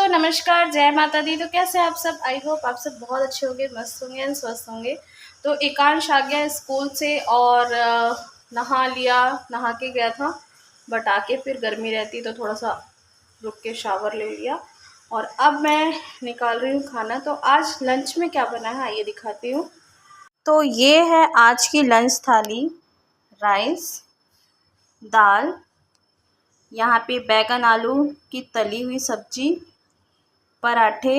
नमस्कार, जय माता दी। तो कैसे हैं आप सब? आई होप आप सब बहुत अच्छे होंगे, मस्त होंगे एंड स्वस्थ होंगे। तो एकांश आ गया स्कूल से और नहा लिया, नहा के गया था, बट आके फिर गर्मी रहती तो थोड़ा सा रुक के शावर ले लिया और अब मैं निकाल रही हूँ खाना। तो आज लंच में क्या बना है आइए दिखाती हूँ। तो ये है आज की लंच थाली। राइस, दाल, यहाँ पे बैगन आलू की तली हुई सब्जी, पराठे।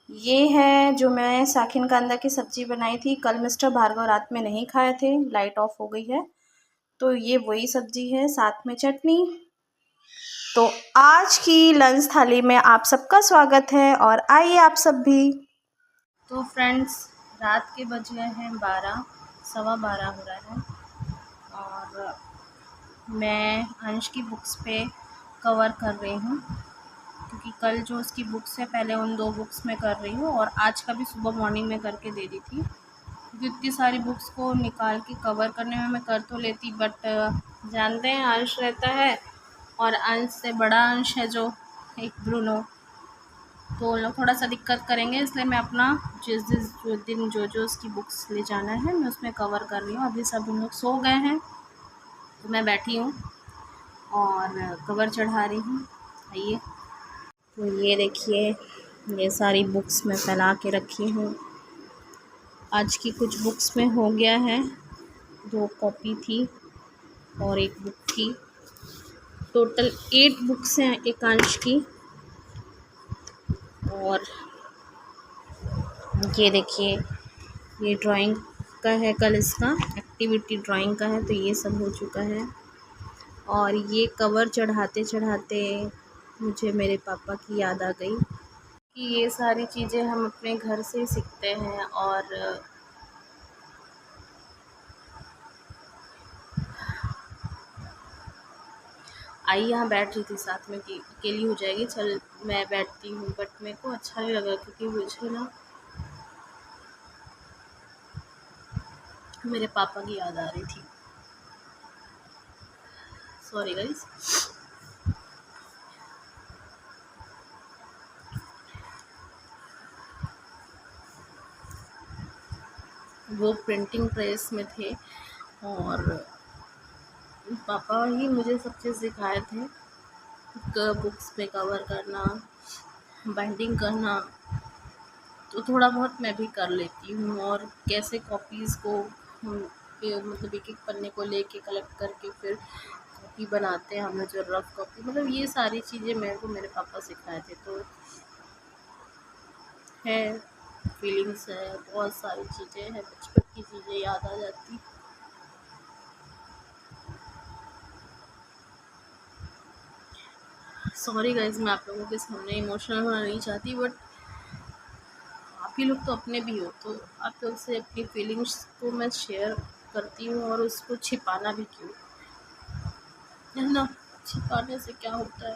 ये है जो मैं साखिन कांदा की सब्ज़ी बनाई थी। कल मिस्टर भार्गव रात में नहीं खाए थे, लाइट ऑफ हो गई है, तो ये वही सब्ज़ी है, साथ में चटनी। तो आज की लंच थाली में आप सबका स्वागत है और आइए आप सब भी। तो फ्रेंड्स, रात के बज गए हैं 12, 12:15 हो रहा है और मैं अंश की बुक्स पे कवर कर रही हूँ, क्योंकि कल जो उसकी बुक्स है पहले उन 2 बुक्स में कर रही हूँ और आज का भी सुबह मॉर्निंग में करके दे दी थी, क्योंकि इतनी सारी बुक्स को निकाल के कवर करने में मैं कर तो लेती, बट जानते हैं अंश रहता है और अंश से बड़ा अंश है जो एक ब्रूनो, तो लोग थोड़ा सा दिक्कत करेंगे, इसलिए मैं अपना जो दिन जो उसकी बुक्स ले जाना है मैं उसमें कवर कर रही हूँ। अभी सब उन लोग सो गए हैं तो मैं बैठी हूँ और कवर चढ़ा रही हूँ। आइए, तो ये देखिए, ये सारी बुक्स मैं फैला के रखी हूँ। आज की कुछ बुक्स में हो गया है, 2 कॉपी थी और 1 बुक थी, टोटल 8 बुक्स हैं एकांश की। और ये देखिए, ये ड्राइंग का है, कल इसका एक्टिविटी ड्राइंग का है, तो ये सब हो चुका है। और ये कवर चढ़ाते चढ़ाते मुझे मेरे पापा की याद आ गई कि ये सारी चीज़ें हम अपने घर से सीखते हैं। और आई यहाँ बैठ रही थी साथ में कि अकेली हो जाएगी, चल मैं बैठती हूँ, बट मेरे को अच्छा नहीं लगा क्योंकि मुझे ना मेरे पापा की याद आ रही थी। Sorry guys. वो प्रिंटिंग प्रेस में थे और पापा ही मुझे सब चीज़ सिखाए थे, बुक्स पे कवर करना, बाइंडिंग करना, तो थोड़ा बहुत मैं भी कर लेती हूँ। और कैसे कॉपीज़ को मतलब एक एक पन्ने को लेके कलेक्ट करके फिर कॉपी बनाते हैं हमें, जो रफ कॉपी, मतलब ये सारी चीज़ें मेरे को मेरे पापा सिखाए थे। तो है, फीलिंग्स है, बहुत सारी चीज़ें हैं, बचपन की चीज़ें याद आ जाती। सॉरी गाइज, मैं आप लोगों के सामने इमोशनल होना नहीं चाहती, बट आप ही लोग तो अपने भी हो, तो आप लोग से अपनी फीलिंग्स को मैं शेयर करती हूँ और उसको छिपाना भी क्यों, है ना? छिपाने से क्या होता है?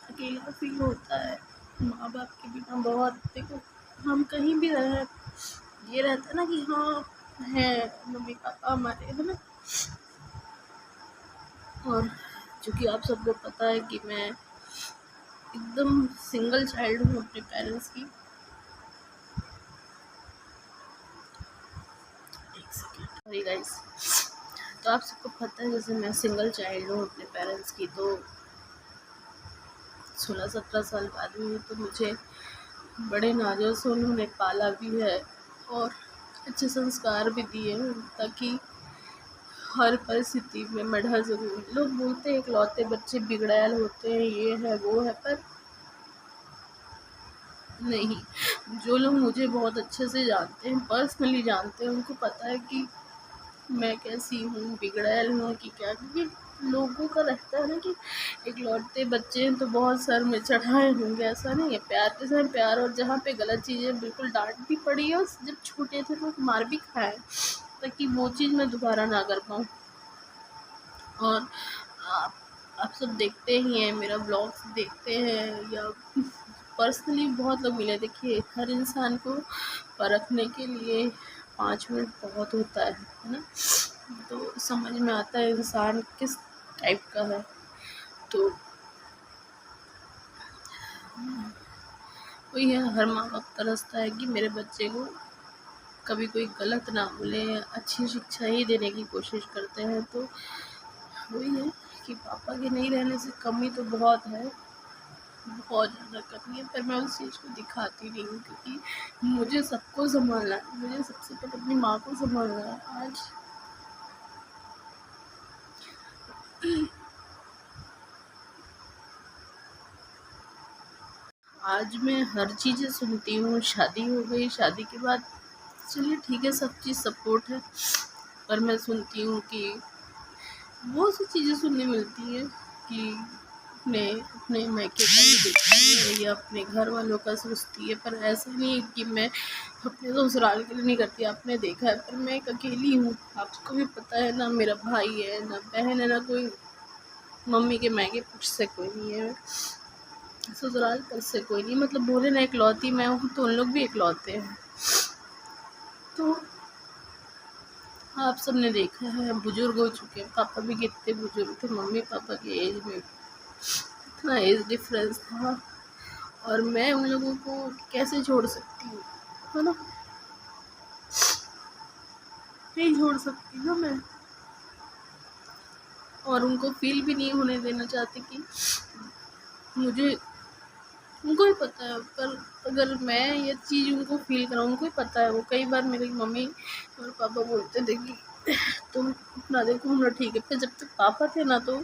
अकेला फील होता है माँ बाप के बिना बहुत। देखो, हम कहीं भी रहे, ये रहता है ना कि हाँ है मम्मी पापा हमारे, है ना। और चूँकि आप सबको पता है कि मैं एकदम सिंगल चाइल्ड हूँ अपने पेरेंट्स की। एक सेकेंड, सॉरी गाइस। तो आप सबको पता है जैसे मैं सिंगल चाइल्ड हूँ अपने पेरेंट्स की, तो 16-17 साल बाद हुई, तो मुझे बड़े नाज़ों से उन्होंने पाला भी है और अच्छे संस्कार भी दिए हैं, ताकि हर परिस्थिति में मैं ढल सकूँ। लोग बोलते हैं इकलौते बच्चे बिगड़ैल होते हैं, ये है वो है, पर नहीं। जो लोग मुझे बहुत अच्छे से जानते हैं, पर्सनली जानते हैं, उनको पता है कि मैं कैसी हूँ, बिगड़ैल हूँ कि क्या। क्योंकि लोगों का रहता है ना कि इकलौते बच्चे हैं तो बहुत सर में चढ़ाए होंगे, ऐसा नहीं है। प्यार के साथ प्यार, और जहाँ पे गलत चीज़ें बिल्कुल डांट भी पड़ी है, और जब छोटे थे तो मार भी खाए, ताकि वो चीज़ मैं दोबारा ना कर पाऊँ। और आप सब देखते ही हैं, मेरा ब्लॉग्स देखते हैं या पर्सनली बहुत लोग मिले। देखिए, हर इंसान को परखने के लिए 5 मिनट बहुत होता है ना। तो समझ में आता है इंसान किस टाइप का है। तो वही है, हर माँ बाप तरसता है कि मेरे बच्चे को कभी कोई गलत ना बोले, अच्छी शिक्षा ही देने की कोशिश करते हैं। तो वही है कि पापा के नहीं रहने से कमी तो बहुत है, बहुत ज़्यादा कमी है, पर मैं उस चीज़ को दिखाती नहीं हूँ क्योंकि मुझे सबको संभालना है। मुझे सबसे पहले अपनी माँ को संभालना है। आज मैं हर चीज़ें सुनती हूँ। शादी हो गई, शादी के बाद चलिए ठीक है, सब चीज़ सपोर्ट है, पर मैं सुनती हूँ कि बहुत सी चीज़ें सुनने मिलती हैं कि अपने अपने मायके का ही देखती है या अपने घर वालों का सोचती है। पर ऐसा नहीं है कि मैं अपने ससुराल के लिए नहीं करती। आपने देखा है, पर मैं एक अकेली हूँ, आपको भी पता है ना। मेरा भाई है ना, बहन है ना, कोई मम्मी के मायके कुछ से कोई नहीं है, ससुराल पर से कोई नहीं। मतलब बोले ना इकलौती मैं हूँ, तो उन लोग भी इकलौते हैं। तो आप सबने देखा है, बुजुर्ग हो चुके हैं। पापा भी कितने बुजुर्ग थे, मम्मी पापा की एज में इतना एज डिफरेंस था, और मैं उन लोगों को कैसे छोड़ सकती हूँ, है ना। नहीं छोड़ सकती ना मैं, और उनको फील भी नहीं होने देना चाहती कि मुझे, उनको ही पता है। पर अगर मैं ये चीज़ उनको फील कराऊँ, उनको ही पता है। वो कई बार मेरी मम्मी और पापा बोलते थे कि तुम अपना देखो, हमरा ठीक है। पर जब तक पापा थे ना तो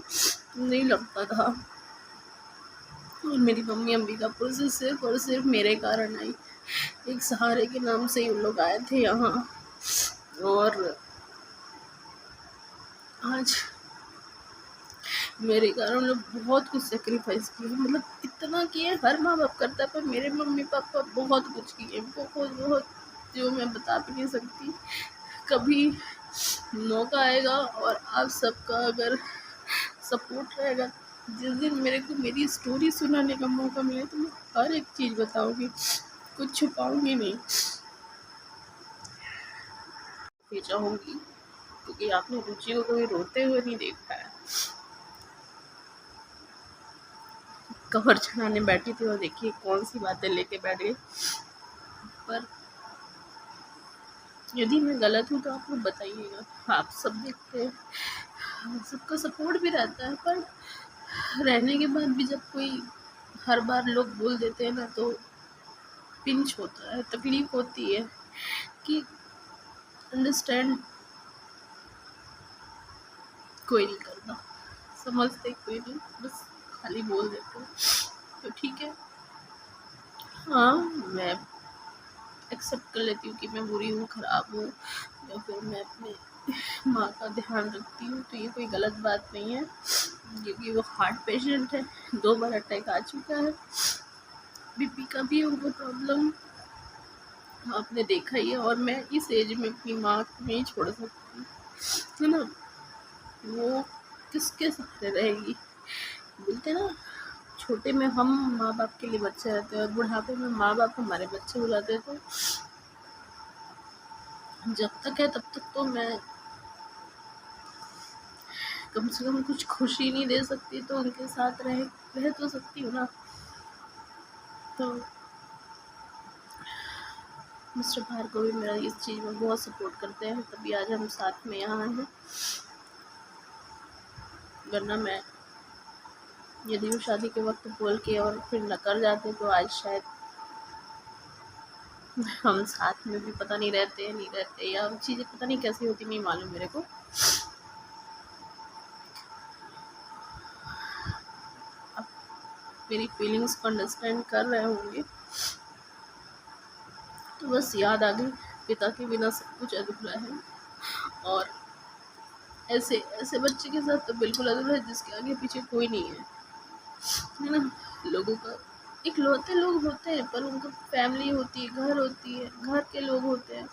नहीं लगता था। और मेरी मम्मी अंबिकापुर से सिर्फ और सिर्फ मेरे कारण आई। एक सहारे के नाम से ही उन लोग आए थे यहाँ, और आज मेरे कारण लोग बहुत कुछ सेक्रीफाइस किए। मतलब इतना किए, हर माँ बाप करता है, पर मेरे मम्मी पापा बहुत कुछ किए, बहुत बहुत, जो मैं बता भी नहीं सकती। कभी मौका आएगा और आप सबका अगर सपोर्ट रहेगा, जिस दिन मेरे को मेरी स्टोरी सुनाने का मौका मिले, तो मैं हर एक चीज़ बताऊंगी, कुछ छुपाऊंगी नहीं। ये चाहूँगी क्योंकि आपने रुचि को कभी रोते हुए नहीं देखा है। कवर चढ़ाने बैठी थी और देखिए कौन सी बातें लेके बैठ गई। पर यदि मैं गलत हूँ तो आप लोग बताइएगा, आप सब देखते हैं, सबका सपोर्ट भी रहता है। पर रहने के बाद भी जब कोई हर बार लोग बोल देते हैं ना, तो पिंच होता है, तकलीफ होती है कि अंडरस्टैंड कोई नहीं करता, समझते कोई नहीं, बस खाली बोल देते हैं। तो ठीक है, हाँ, मैं एक्सेप्ट कर लेती हूँ कि मैं बुरी हूँ, ख़राब हूँ, या फिर मैं अपने माँ का ध्यान रखती हूँ। तो ये कोई गलत बात नहीं है, क्योंकि वो हार्ट पेशेंट है, 2 बार अटैक आ चुका है, बीपी का भी उनको प्रॉब्लम आपने देखा ही है। और मैं इस एज में अपनी माँ को नहीं छोड़ सकती, है ना। वो किसके सहारे रहेगी। बोलते ना, छोटे में हम माँ बाप के लिए बच्चे रहते हैं, और बुढ़ापे में माँ बाप हमारे बच्चे हो जाते हैं। तो जब तक है तब तक तो मैं कम से कम कुछ खुशी नहीं दे सकती, तो उनके साथ रह तो सकती हूँ ना। तो मिस्टर भार्गव भी मेरा इस चीज़ में बहुत सपोर्ट करते हैं, तभी आज हम साथ में यहाँ हैं। वरना मैं, यदि वो शादी के वक्त बोल के और फिर न कर जाते, तो आज शायद हम साथ में भी पता नहीं रहते नहीं रहते, या चीज़ें पता नहीं कैसी होती, नहीं मालूम मेरे को। आप मेरी फीलिंग्स को अंडरस्टैंड कर रहे होंगे। तो बस याद आ गई, पिता के बिना सब कुछ अधूरा है, और ऐसे ऐसे बच्चे के साथ तो बिल्कुल अधूरा है जिसके आगे पीछे कोई नहीं है ना। लोगों का इकलौते लोग होते हैं, पर उनको फैमिली होती है, घर होती है, घर के लोग होते हैं।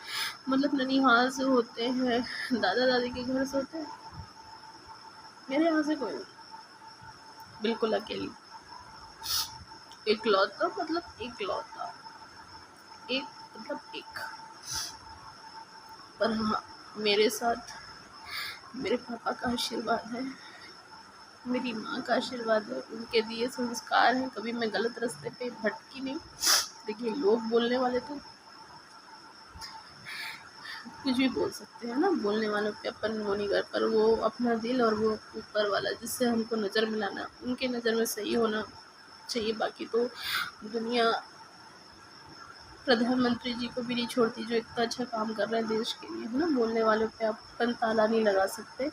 मतलब ननिहाल से होते हैं, दादा दादी के घर से होते हैं। मेरे यहाँ से कोई नहीं, बिल्कुल अकेली, इकलौता, मतलब इकलौता, एक, मतलब एक। पर हाँ, मेरे साथ मेरे पापा का आशीर्वाद है, मेरी माँ का आशीर्वाद है, उनके दिए संस्कार हैं, कभी मैं गलत रास्ते पे भटकी नहीं। देखिए, लोग बोलने वाले तो कुछ भी बोल सकते हैं ना, बोलने वालों पे अपन वो नहीं कर, पर वो अपना दिल और वो ऊपर वाला जिससे हमको नज़र मिलाना, उनके नज़र में सही होना चाहिए। बाकी तो दुनिया प्रधानमंत्री जी को भी नहीं छोड़ती, जो इतना अच्छा काम कर रहे हैं देश के लिए, है ना। बोलने वालों पे अपन ताला नहीं लगा सकते।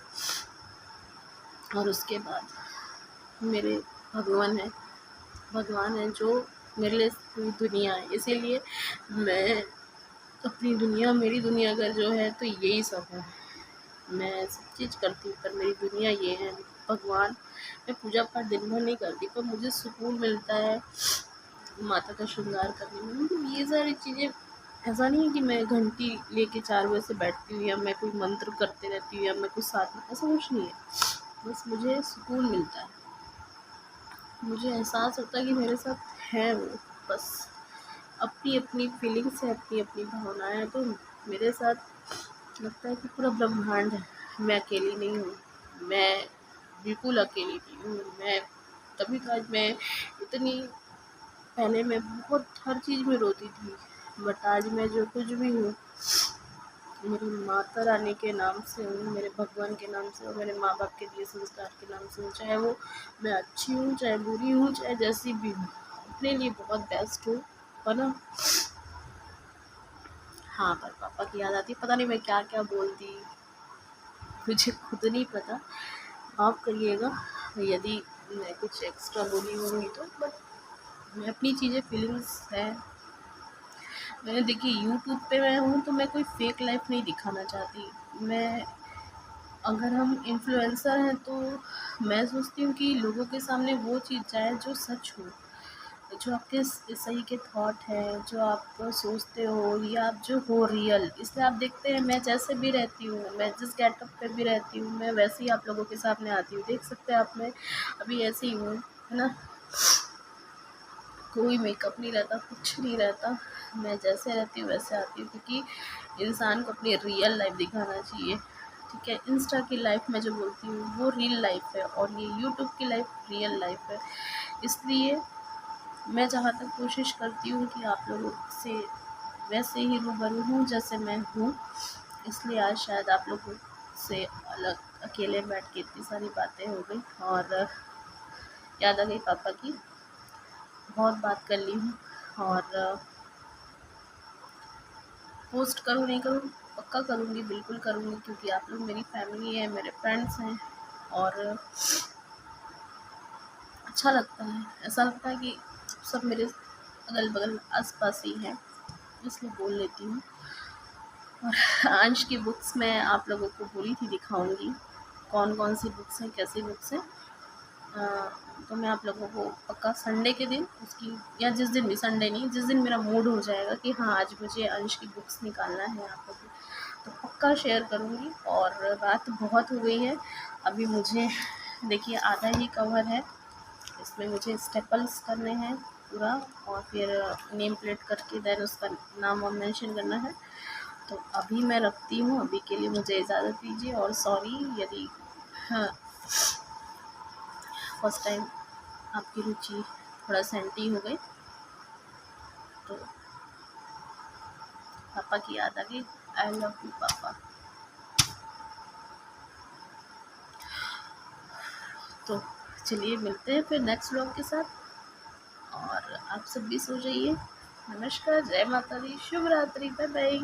और उसके बाद मेरे भगवान है जो मेरे लिए पूरी दुनिया है। इसीलिए मैं अपनी दुनिया, मेरी दुनिया अगर जो है तो यही सब है। मैं सब चीज़ करती हूँ पर मेरी दुनिया ये है भगवान। मैं पूजा पाठ दिन भर नहीं करती पर मुझे सुकून मिलता है माता का श्रृंगार करने में। मतलब ये सारी चीज़ें, ऐसा नहीं है कि मैं घंटी लेके 4 बजे से बैठती हूँ या मैं कोई मंत्र करते रहती हूँ या मैं कुछ साथ में, ऐसा कुछ नहीं है। बस मुझे सुकून मिलता है, मुझे एहसास होता है कि मेरे साथ है वो। बस अपनी अपनी फीलिंग्स है, अपनी अपनी भावनाएं हैं, तो मेरे साथ लगता है कि पूरा ब्रह्मांड है। मैं अकेली नहीं हूँ, मैं बिल्कुल अकेली नहीं हूँ। मैं तभी तो आज मैं इतनी, पहले मैं बहुत हर चीज़ में रोती थी, बट आज मैं जो कुछ भी हूँ मेरी माता रानी के नाम से हूँ, मेरे भगवान के नाम से हूँ, मेरे माँ बाप के दिए संस्कार के नाम से हूँ। चाहे वो मैं अच्छी हूँ, चाहे बुरी हूँ, चाहे जैसी भी हूँ, अपने लिए बहुत बेस्ट हूँ, है ना। हाँ, पर पापा की याद आती, पता नहीं मैं क्या क्या बोलती, मुझे खुद नहीं पता। माफ़ करिएगा यदि मैं कुछ एक्स्ट्रा बोली होंगी तो, बट मैं अपनी चीज़ें, फीलिंग्स है। मैंने देखिए यूट्यूब पे मैं हूँ तो मैं कोई फेक लाइफ नहीं दिखाना चाहती। मैं, अगर हम इन्फ्लुएंसर हैं तो मैं सोचती हूँ कि लोगों के सामने वो चीज़ जाए जो सच हो, जो आपके सही के थॉट है, जो आप सोचते हो या आप जो हो रियल। इसलिए आप देखते हैं मैं जैसे भी रहती हूँ, मैं जिस गेटअप पे भी रहती हूँ, मैं वैसे ही आप लोगों के सामने आती हूँ। देख सकते हैं आप, मैं अभी ऐसी ही हूँ, है ना। कोई मेकअप नहीं रहता, कुछ नहीं रहता, मैं जैसे रहती हूँ वैसे आती हूँ, क्योंकि इंसान को अपनी रियल लाइफ दिखाना चाहिए। ठीक है, इंस्टा की लाइफ में जो बोलती हूँ वो रियल लाइफ है और ये यूट्यूब की लाइफ रियल लाइफ है। इसलिए मैं जहाँ तक कोशिश करती हूँ कि आप लोगों से वैसे ही रूबरू हूँ जैसे मैं हूँ। इसलिए आज शायद आप लोगों से अलग अकेले बैठ के इतनी सारी बातें हो गई और याद आ गई पापा की। बहुत बात कर ली हूँ और पोस्ट करूँ नहीं करूँ, पक्का करूँगी, बिल्कुल करूँगी, क्योंकि आप लोग मेरी फैमिली है, मेरे फ्रेंड्स हैं और अच्छा लगता है। ऐसा लगता है कि सब मेरे अगल बगल आस पास ही हैं, इसलिए बोल लेती हूँ। और अंश की बुक्स मैं आप लोगों को बोली थी दिखाऊंगी, कौन कौन सी बुक्स हैं, कैसी बुक्स हैं। तो मैं आप लोगों को पक्का संडे के दिन उसकी, या जिस दिन भी, संडे नहीं, जिस दिन मेरा मूड हो जाएगा कि हाँ आज मुझे अंश की बुक्स निकालना है आप लोगों को, तो पक्का शेयर करूँगी। और रात बहुत हो गई है, अभी मुझे देखिए आधा ही कवर है, इसमें मुझे स्टेपल्स करने हैं पूरा और फिर नेम प्लेट करके देन उसका नाम और मेंशन करना है। तो अभी मैं रखती हूँ, अभी के लिए मुझे इजाज़त दीजिए और सॉरी यदि हाँ, फर्स्ट टाइम आपकी रुचि थोड़ा सेंटी हो गई, तो पापा की याद आ गई। आई लव यू पापा। तो चलिए मिलते हैं फिर नेक्स्ट व्लॉग के साथ, और आप सब भी सो जाइए। नमस्कार, जय माता दी, शुभ रात्रि, बाय बाय।